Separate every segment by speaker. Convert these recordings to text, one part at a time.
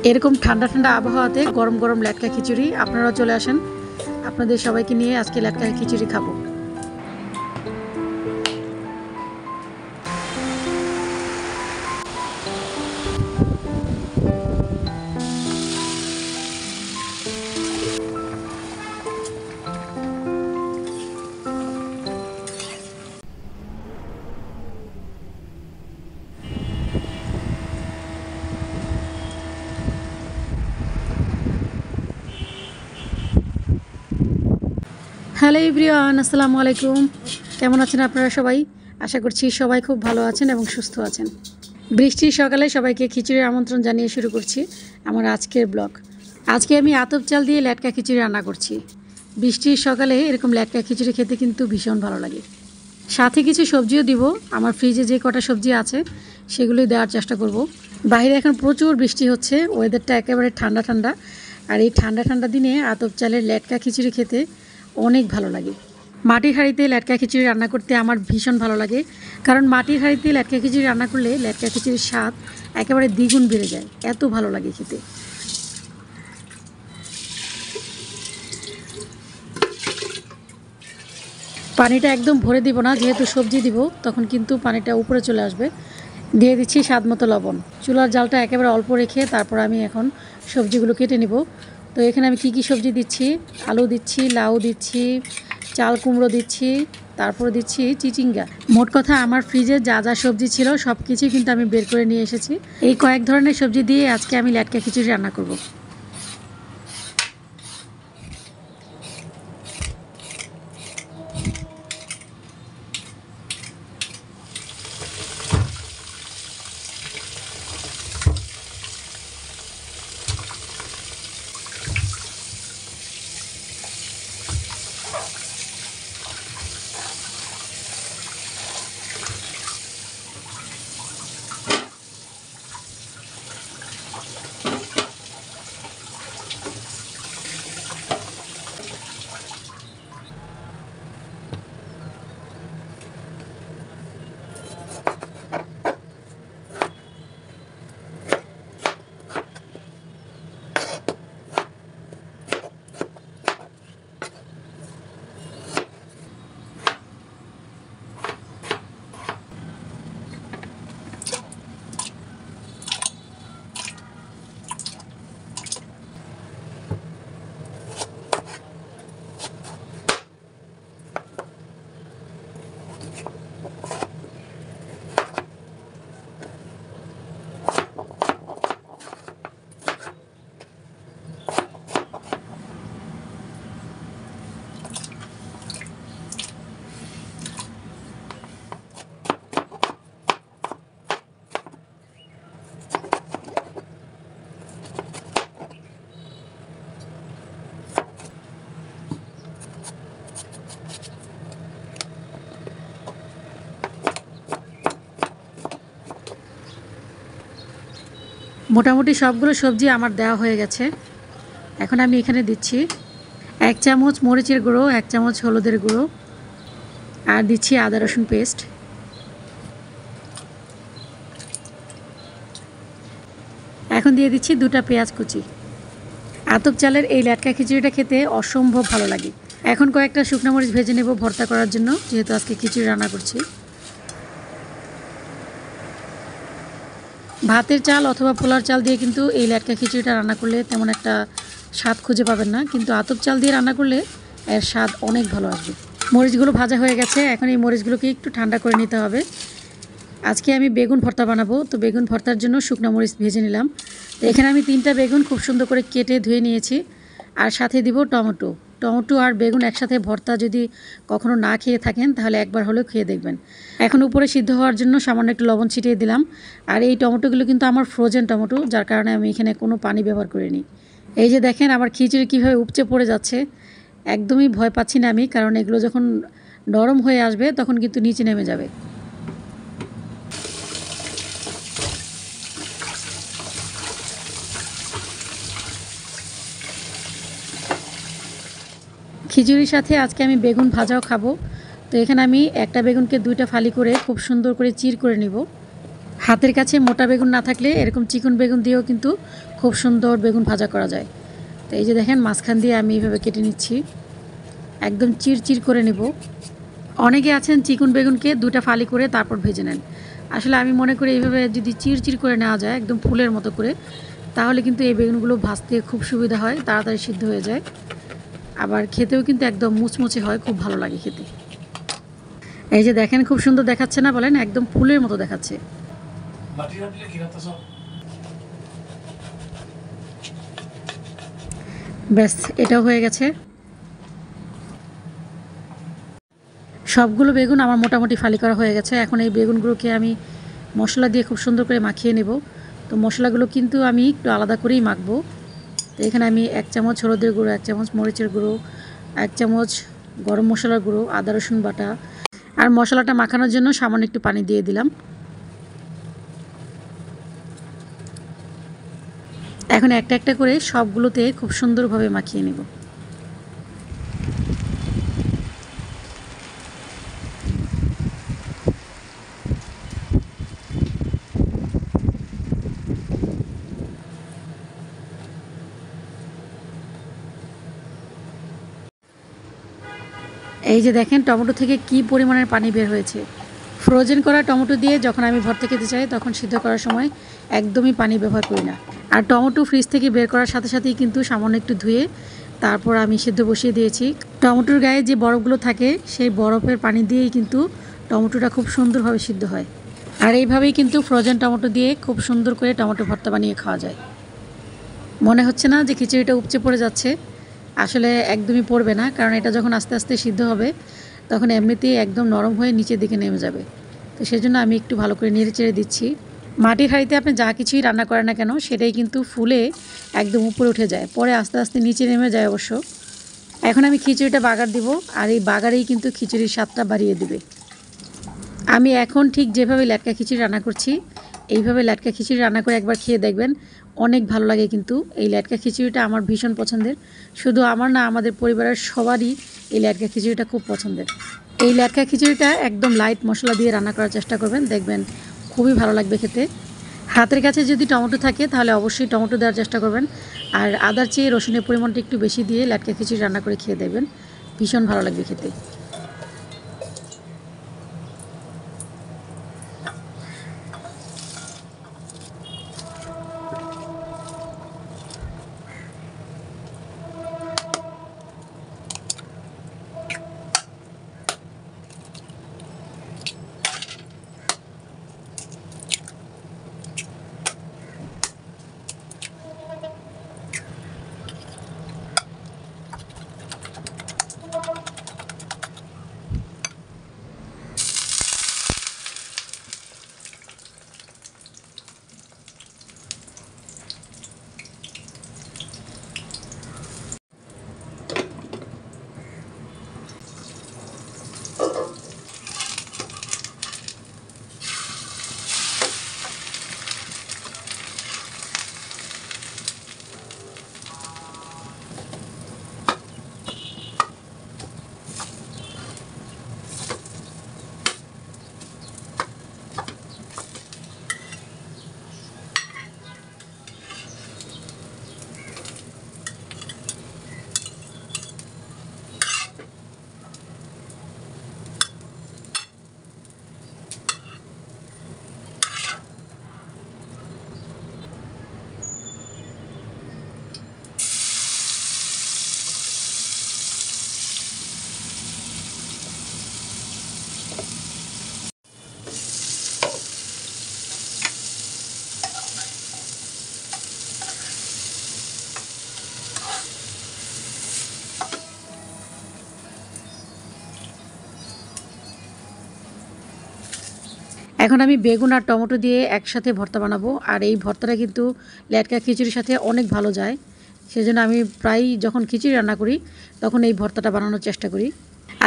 Speaker 1: এরকম ঠান্ডা ঠান্ডা আবহাওয়াতে গরম গরম লেটকা খিচুড়ি আপনারাও চলে আসেন। আপনাদের সবাইকে নিয়ে আজকে লেটকা খিচুড়ি খাবো। হ্যালো এভরিওয়ান, আসসালামু আলাইকুম। কেমন আছেন আপনারা সবাই? আশা করছি সবাই খুব ভালো আছেন এবং সুস্থ আছেন। বৃষ্টির সকালে সবাইকে খিচুড়ির আমন্ত্রণ জানিয়ে শুরু করছি আমার আজকের ব্লগ। আজকে আমি আতপ চাল দিয়ে লেটকা খিচুড়ি রান্না করছি। বৃষ্টির সকালে এরকম লেটকা খিচুড়ি খেতে কিন্তু ভীষণ ভালো লাগে। সাথে কিছু সবজিও দিব। আমার ফ্রিজে যে কটা সবজি আছে সেগুলোই দেওয়ার চেষ্টা করব। বাইরে এখন প্রচুর বৃষ্টি হচ্ছে, ওয়েদারটা একেবারে ঠান্ডা ঠান্ডা। আর এই ঠান্ডা ঠান্ডা দিনে আতপ চালের লেটকা খিচুড়ি খেতে অনেক ভালো লাগে। মাটির হাঁড়িতে লেটকা খিচুড়ি রান্না করতে আমার ভীষণ ভালো লাগে, কারণ মাটির হাঁড়িতে লেটকা খিচুড়ি রান্না করলে লেটকা খিচুড়ির স্বাদ একেবারে দ্বিগুণ বেড়ে যায়, এত ভালো লাগে খেতে। পানিটা একদম ভরে দিব না, যেহেতু সবজি দিব তখন কিন্তু পানিটা উপরে চলে আসবে। দিয়ে দিচ্ছি স্বাদ মতো লবণ। চুলার জালটা একেবারে অল্প রেখে তারপর আমি এখন সবজিগুলো কেটে নিব। তো এখানে আমি কি সবজি দিচ্ছি, আলু দিচ্ছি, লাউ দিচ্ছি, চাল কুমড়ো দিচ্ছি, তারপরে দিচ্ছি চিচিঙ্গা। মোট কথা আমার ফ্রিজে যা যা সবজি ছিল সব কিছুই কিন্তু আমি বের করে নিয়ে এসেছি। এই কয়েক ধরনের সবজি দিয়ে আজকে আমি লেটকা খিচুড়ি রান্না করব। মোটামুটি সবগুলো সবজি আমার দেওয়া হয়ে গেছে। এখন আমি এখানে দিচ্ছি 1 চামচ মরিচের গুঁড়ো, 1 চামচ হলুদের গুঁড়ো, আর দিচ্ছি আদা রসুন পেস্ট। এখন দিয়ে দিচ্ছি 2টা পেঁয়াজ কুচি। আতপ চালের এই লেটকা খিচুড়িটা খেতে অসম্ভব ভালো লাগে। এখন কয়েকটা শুকনো মরিচ ভেজে নেব ভর্তা করার জন্য, যেহেতু আজকে খিচুড়ি রান্না করছি। ভাতের চাল অথবা পোলার চাল দিয়ে কিন্তু এই লেটকা খিচুড়িটা রান্না করলে তেমন একটা স্বাদ খুঁজে পাবেন না, কিন্তু আতপ চাল দিয়ে রান্না করলে এর স্বাদ অনেক ভালো আসবে। মরিচগুলো ভাজা হয়ে গেছে, এখন এই মরিচগুলোকে একটু ঠান্ডা করে নিতে হবে। আজকে আমি বেগুন ভর্তা বানাবো, তো বেগুন ভর্তার জন্য শুকনো মরিচ ভেজে নিলাম। তো এখানে আমি 3টা বেগুন খুব সুন্দর করে কেটে ধুয়ে নিয়েছি, আর সাথে দিব টমেটো। টমেটো আর বেগুন একসাথে ভর্তা যদি কখনো না খেয়ে থাকেন তাহলে একবার হলেও খেয়ে দেখবেন। এখন উপরে সিদ্ধ হওয়ার জন্য সামান্য একটু লবণ ছিটিয়ে দিলাম। আর এই টমেটোগুলো কিন্তু আমার ফ্রোজেন টমেটো, যার কারণে আমি এখানে কোনো পানি ব্যবহার করিনি। এই যে দেখেন আমার খিচুড়ি কীভাবে উপচে পড়ে যাচ্ছে, একদমই ভয় পাচ্ছি না আমি, কারণ এগুলো যখন নরম হয়ে আসবে তখন কিন্তু নিচে নেমে যাবে। খিচুড়ির সাথে আজকে আমি বেগুন ভাজাও খাবো। তো এখানে আমি একটা বেগুনকে 2টা ফালি করে খুব সুন্দর করে চির করে নিব। হাতের কাছে মোটা বেগুন না থাকলে এরকম চিকন বেগুন দিয়েও কিন্তু খুব সুন্দর বেগুন ভাজা করা যায়। তো এই যে দেখেন মাঝখান দিয়ে আমি এইভাবে কেটে নিচ্ছি, একদম চিরচির করে নেব। অনেকে আছেন চিকন বেগুনকে দুটা ফালি করে তারপর ভেজে নেন। আসলে আমি মনে করি এইভাবে যদি চিরচির করে নেওয়া যায় একদম ফুলের মতো করে, তাহলে কিন্তু এই বেগুনগুলো ভাজতে খুব সুবিধা হয়, তাড়াতাড়ি সিদ্ধ হয়ে যায়, আবার খেতেও কিন্তু একদম মুচমুচে হয়, খুব ভালো লাগে খেতে। এই যে দেখেন খুব সুন্দর দেখাচ্ছে না বলেন, একদম ফুলের মতো দেখাচ্ছে। ব্যাস, এটাও হয়ে গেছে। সবগুলো বেগুন আমার মোটামুটি ফালি করা হয়ে গেছে। এখন এই বেগুনগুলোকে আমি মশলা দিয়ে খুব সুন্দর করে মাখিয়ে নেব। তো মশলাগুলো কিন্তু আমি একটু আলাদা করেই মাখবো। তো এখানে আমি 1 চামচ হলুদের গুঁড়ো, 1 চামচ মরিচের গুঁড়ো, 1 চামচ গরম মশলার গুঁড়ো, আদা রসুন বাটা আর মশলাটা মাখানোর জন্য সামান্য একটু পানি দিয়ে দিলাম। এখন একটা একটা করে সবগুলোতে খুব সুন্দরভাবে মাখিয়ে নেব। এই যে দেখেন টমেটো থেকে কি পরিমাণের পানি বের হয়েছে। ফ্রোজেন করা টমেটো দিয়ে যখন আমি ভর্তা খেতে চাই তখন সিদ্ধ করার সময় একদমই পানি ব্যবহার করি না। আর টমেটো ফ্রিজ থেকে বের করার সাথে সাথেই কিন্তু সামান্য একটু ধুয়ে তারপর আমি সিদ্ধ বসিয়ে দিয়েছি। টমেটোর গায়ে যে বরফগুলো থাকে সেই বরফের পানি দিয়েই কিন্তু টমেটোটা খুব সুন্দরভাবে সিদ্ধ হয়। আর এইভাবেই কিন্তু ফ্রোজেন টমেটো দিয়ে খুব সুন্দর করে টমেটো ভর্তা বানিয়ে খাওয়া যায়। মনে হচ্ছে না যে খিচুড়িটা উপচে পড়ে যাচ্ছে? আসলে একদমই পড়বে না, কারণ এটা যখন আস্তে আস্তে সিদ্ধ হবে তখন এমনিতেই একদম নরম হয়ে নিচের দিকে নেমে যাবে। তো সেজন্য আমি একটু ভালো করে নেড়ে চেড়ে দিচ্ছি। মাটির হাঁড়িতে আপনি যা কিছুই রান্না করেন না কেন সেটাই কিন্তু ফুলে একদম উপরে উঠে যায়, পরে আস্তে আস্তে নিচে নেমে যায় অবশ্য। এখন আমি খিচুড়িটা বাগার দিব, আর এই বাগারেই কিন্তু খিচুড়ির স্বাদটা বাড়িয়ে দিবে। আমি এখন ঠিক যেভাবে ল্যাটকা খিচুড়ি রান্না করছি এইভাবে ল্যাটকা খিচুড়ি রান্না করে একবার খেয়ে দেখবেন, অনেক ভালো লাগে। কিন্তু এই ল্যাটকা খিচুড়িটা আমার ভীষণ পছন্দের, শুধু আমার না, আমাদের পরিবারের সবারই এই ল্যাটকা খিচুড়িটা খুব পছন্দের। এই ল্যাটকা খিচুড়িটা একদম লাইট মশলা দিয়ে রান্না করার চেষ্টা করবেন, দেখবেন খুবই ভালো লাগবে খেতে। হাতের কাছে যদি টমেটো থাকে তাহলে অবশ্যই টমেটো দেওয়ার চেষ্টা করবেন, আর আদার চেয়ে রসুনের পরিমাণটা একটু বেশি দিয়ে ল্যাটকা খিচুড়ি রান্না করে খেয়ে দেখবেন, ভীষণ ভালো লাগবে খেতে। এখন আমি বেগুন আর টমেটো দিয়ে একসাথে ভর্তা বানাবো, আর এই ভর্তাটা কিন্তু ল্যাটকা খিচুড়ির সাথে অনেক ভালো যায়। সেজন্য আমি প্রায় যখন খিচুড়ি রান্না করি তখন এই ভর্তাটা বানানোর চেষ্টা করি।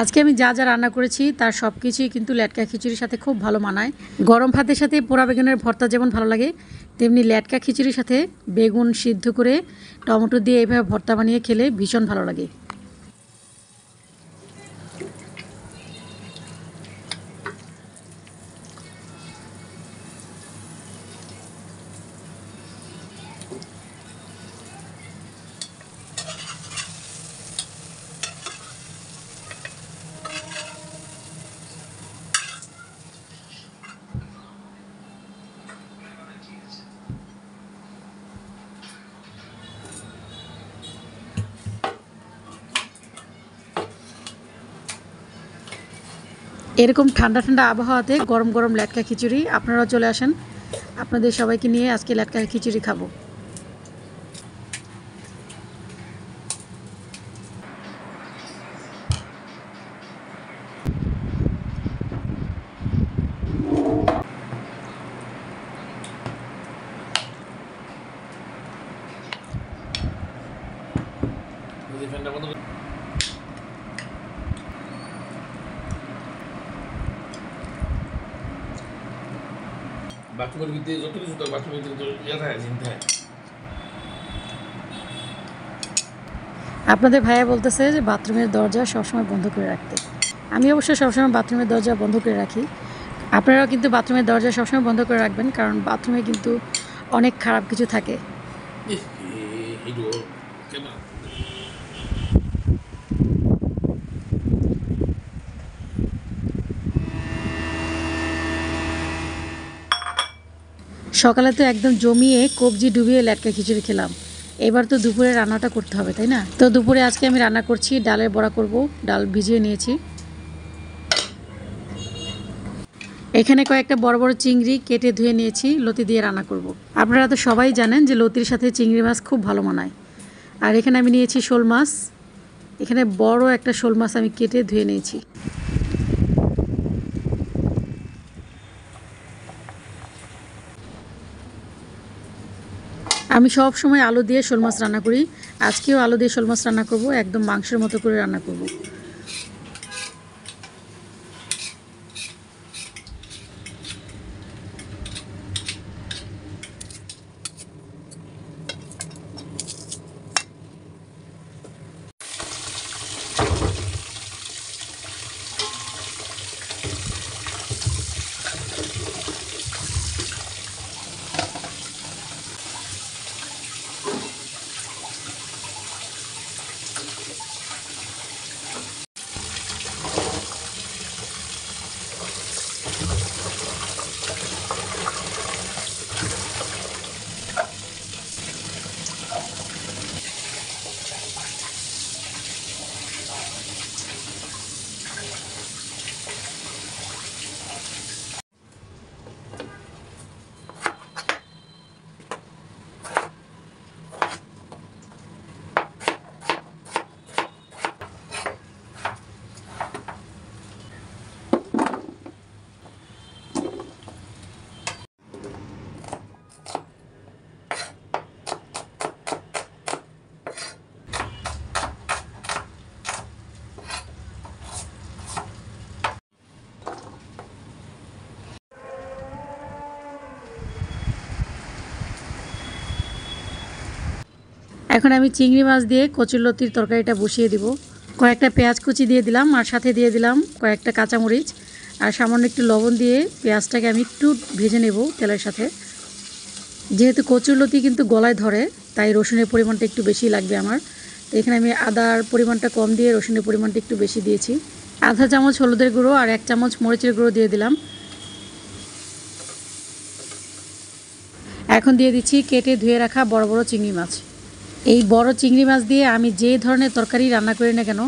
Speaker 1: আজকে আমি যা যা রান্না করেছি তার সব কিছুই কিন্তু ল্যাটকা খিচুড়ির সাথে খুব ভালো মানায়। গরম ভাতের সাথে পোড়া বেগুনের ভর্তা যেমন ভালো লাগে, তেমনি ল্যাটকা খিচুড়ির সাথে বেগুন সিদ্ধ করে টমেটো দিয়ে এইভাবে ভর্তা বানিয়ে খেলে ভীষণ ভালো লাগে। এরকম ঠান্ডা ঠান্ডা আবহাওয়াতে গরম গরম লেটকা খিচুড়ি, আপনারাও চলে আসেন, আপনাদের সবাইকে নিয়ে আজকে লেটকা খিচুড়ি খাবো।
Speaker 2: বাথরুমের ভিতরে যত কিছু তো বাথরুমের ভিতরে ইয়ে থাকে চিন্তা হয়।
Speaker 1: আপনাদের ভাইয়া বলতেছে যে বাথরুমের দরজা সবসময় বন্ধ করে রাখতে। আমি অবশ্য সবসময় বাথরুমের দরজা বন্ধ করে রাখি। আপনারাও কিন্তু বাথরুমের দরজা সবসময় বন্ধ করে রাখবেন, কারণ বাথরুমে কিন্তু অনেক খারাপ কিছু থাকে। সকালে তো একদম জমিয়ে কবজি ডুবিয়ে লেটকা খিচুড়ি খেলাম। এবার তো দুপুরে রান্নাটা করতে হবে, তাই না? তো দুপুরে আজকে আমি রান্না করছি, ডালের বড়া করব। ডাল ভিজিয়ে নিয়েছি। এখানে কয়েকটা বড় বড় চিংড়ি কেটে ধুয়ে নিয়েছি, লতি দিয়ে রান্না করব। আপনারা তো সবাই জানেন যে লতির সাথে চিংড়ি মাছ খুব ভালো মানায়। আর এখানে আমি নিয়েছি শোল মাছ। এখানে বড় একটা শোল মাছ আমি কেটে ধুয়ে নিয়েছি। আমি সব সময় আলু দিয়ে শোল মাছ রান্না করি, আজকেও আলু দিয়ে শোল মাছ রান্না করব, একদম মাংসের মতো করে রান্না করব। এখন আমি চিংড়ি মাছ দিয়ে কচুরলতির তরকারিটা বসিয়ে দিব। কয়েকটা পেঁয়াজ কুচি দিয়ে দিলাম, আর সাথে দিয়ে দিলাম কয়েকটা কাঁচামরিচ, আর সামান্য একটু লবণ দিয়ে পেঁয়াজটাকে আমি একটু ভেজে নেব তেলের সাথে। যেহেতু কচুরলতি কিন্তু গলায় ধরে, তাই রসুনের পরিমাণটা একটু বেশি লাগবে আমার। তো এখানে আমি আদার পরিমাণটা কম দিয়ে রসুনের পরিমাণটা একটু বেশি দিয়েছি। আধা চামচ হলুদের গুঁড়ো আর 1 চামচ মরিচের গুঁড়ো দিয়ে দিলাম। এখন দিয়ে দিচ্ছি কেটে ধুয়ে রাখা বড় বড় চিংড়ি মাছ। এই বড় চিংড়ি মাছ দিয়ে আমি যে ধরনের তরকারি রান্না করি না কেন,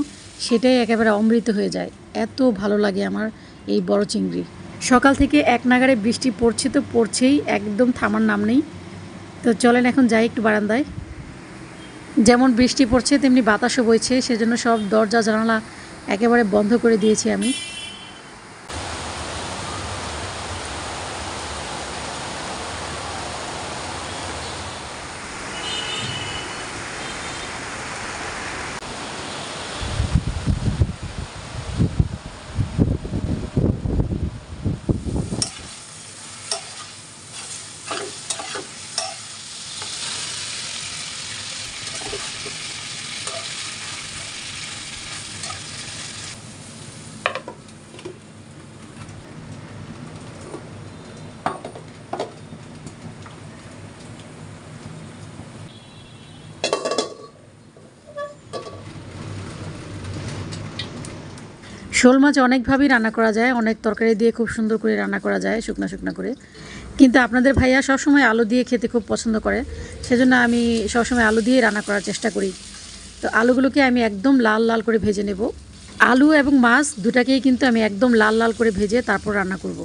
Speaker 1: সেটাই একেবারে অমৃত হয়ে যায়। এত ভালো লাগে আমার এই বড় চিংড়ি। সকাল থেকে এক নাগাড়ে বৃষ্টি পড়ছে তো পড়ছেই, একদম থামার নাম নেই। তো চলেন এখন যাই একটু বারান্দায়। যেমন বৃষ্টি পড়ছে তেমনি বাতাসও বইছে, সেজন্য সব দরজা জানালা একেবারে বন্ধ করে দিয়েছি আমি। শোল মাছ অনেকভাবেই রান্না করা যায়, অনেক তরকারি দিয়ে খুব সুন্দর করে রান্না করা যায় শুকনো শুকনো করে। কিন্তু আপনাদের ভাইয়া সবসময় আলু দিয়ে খেতে খুব পছন্দ করে, সেজন্য আমি সবসময় আলু দিয়ে রান্না করার চেষ্টা করি। তো আলুগুলোকে আমি একদম লাল লাল করে ভেজে নেব। আলু এবং মাছ দুটাকেই কিন্তু আমি একদম লাল লাল করে ভেজে তারপর রান্না করব।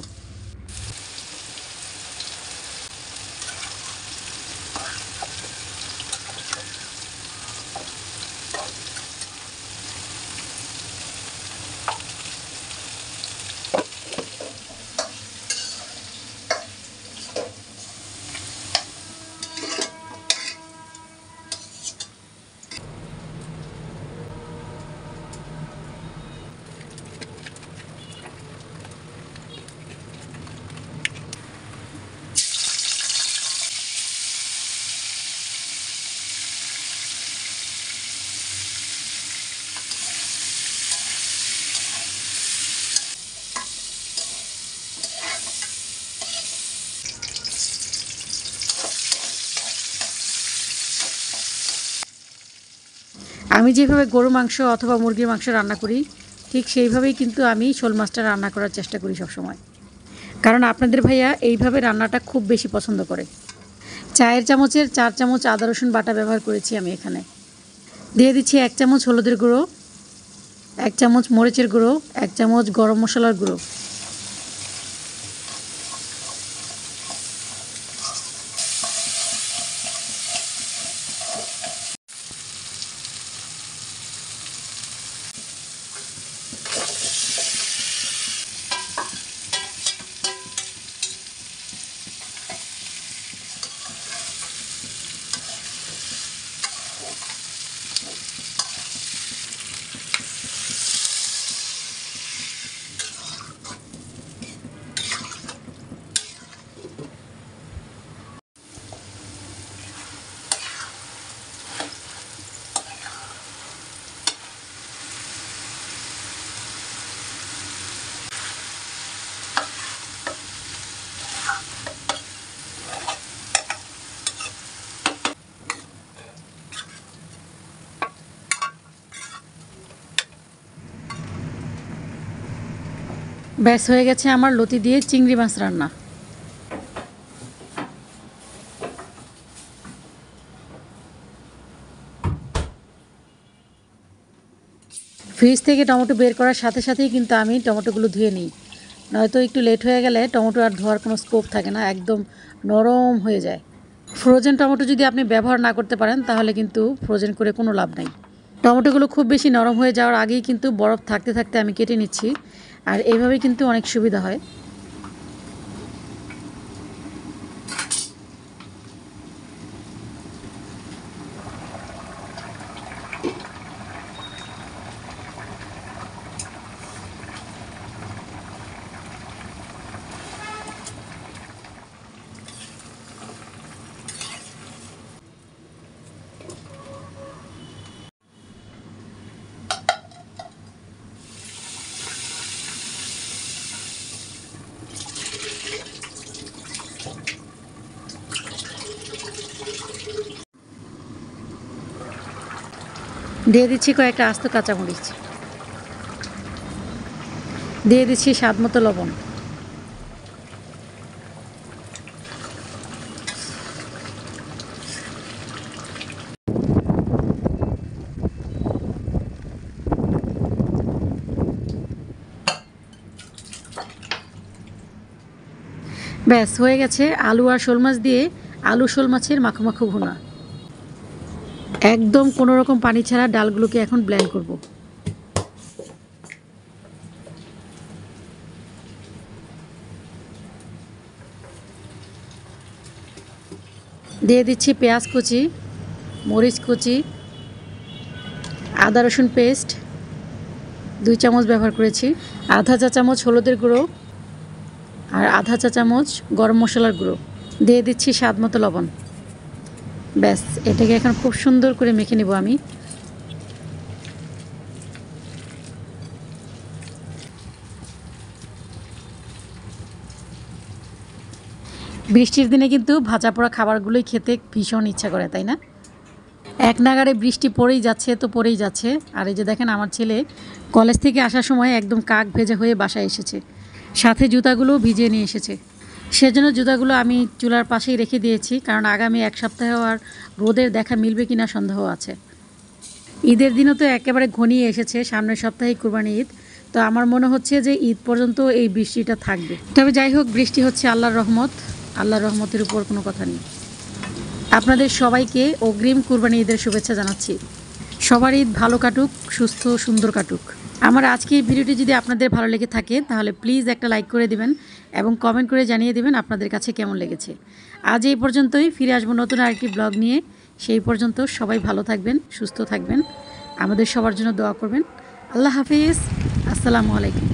Speaker 1: আমি যেভাবে গরু মাংস অথবা মুরগির মাংস রান্না করি ঠিক সেইভাবেই কিন্তু আমি শোল মাছটা রান্না করার চেষ্টা করি সবসময়, কারণ আপনাদের ভাইয়া এইভাবে রান্নাটা খুব বেশি পছন্দ করে। চায়ের চামচের 4 চামচ আদা রসুন বাটা ব্যবহার করেছি আমি এখানে। দিয়ে দিচ্ছি 1 চামচ হলুদের গুঁড়ো, 1 চামচ মরিচের গুঁড়ো, 1 চামচ গরম মশলার গুঁড়ো। ব্যাস হয়ে গেছে আমার লতি দিয়ে চিংড়ি মাছ রান্না। ফ্রিজ থেকে টমেটো বের করার সাথে সাথেই কিন্তু আমি টমেটোগুলো ধুয়ে নিই, নয়তো একটু লেট হয়ে গেলে টমেটো আর ধোয়ার কোনো স্কোপ থাকে না, একদম নরম হয়ে যায়। ফ্রোজেন টমেটো যদি আপনি ব্যবহার না করতে পারেন তাহলে কিন্তু ফ্রোজেন করে কোনো লাভ নাই। টমেটোগুলো খুব বেশি নরম হয়ে যাওয়ার আগেই কিন্তু বরফ থাকতে থাকতে আমি কেটে নিচ্ছি, আর এইভাবে কিন্তু অনেক সুবিধা হয়। দিয়ে দিচ্ছি কয়েকটা আস্ত কাঁচামরিচ, দিয়ে দিচ্ছি স্বাদ মতো লবণ। ব্যাস হয়ে গেছে আলু আর শোল মাছ দিয়ে আলু শোল মাছের মাখো মাখো ভুনা। একদম কোনো রকম পানি ছাড়া ডালগুলোকে এখন ব্লেন্ড করব। দিয়ে দিচ্ছি পেঁয়াজ কুচি, মরিচ কুচি, আদা রসুন পেস্ট 2 চামচ ব্যবহার করেছি, আধা চা চামচ হলুদের গুঁড়ো আর আধা চা চামচ গরম মশলার গুঁড়ো, দিয়ে দিচ্ছি স্বাদ মতো লবণ। ব্যাস এটাকে এখন খুব সুন্দর করে মেখে নেব আমি। বৃষ্টির দিনে কিন্তু ভাজা পোড়া খাবারগুলোই খেতে ভীষণ ইচ্ছা করে, তাই না? এক নাগাড়ে বৃষ্টি পড়েই যাচ্ছে তো পড়েই যাচ্ছে। আর এই যে দেখেন আমার ছেলে কলেজ থেকে আসার সময় একদম কাক ভেজা হয়ে বাসায় এসেছে, সাথে জুতাগুলোও ভিজিয়ে নিয়ে এসেছে। সেজন্য জুতাগুলো আমি চুলার পাশেই রেখে দিয়েছি, কারণ আগামী 1 সপ্তাহেও আর রোদের দেখা মিলবে কিনা সন্দেহ আছে। ঈদের দিনও তো একেবারে ঘনিয়ে এসেছে, সামনের সপ্তাহে কুরবানি ঈদ। তো আমার মনে হচ্ছে যে ঈদ পর্যন্ত এই বৃষ্টিটা থাকবে। তবে যাই হোক, বৃষ্টি হচ্ছে আল্লাহর রহমত, আল্লাহর রহমতের উপর কোনো কথা নেই। আপনাদের সবাইকে অগ্রিম কুরবানি ঈদের শুভেচ্ছা জানাচ্ছি। সবার ঈদ ভালো কাটুক, সুস্থ সুন্দর কাটুক। আমার আজকের ভিডিওটি যদি আপনাদের ভালো লেগে থাকে তাহলে প্লিজ একটা লাইক করে দিবেন এবং কমেন্ট করে জানিয়ে দিবেন আপনাদের কাছে কেমন লেগেছে। আজ এই পর্যন্তই, ফিরে আসবো নতুন আরেকটি ব্লগ নিয়ে। সেই পর্যন্ত সবাই ভালো থাকবেন, সুস্থ থাকবেন, আমাদের সবার জন্য দোয়া করবেন। আল্লাহ হাফিজ, আসসালামু আলাইকুম।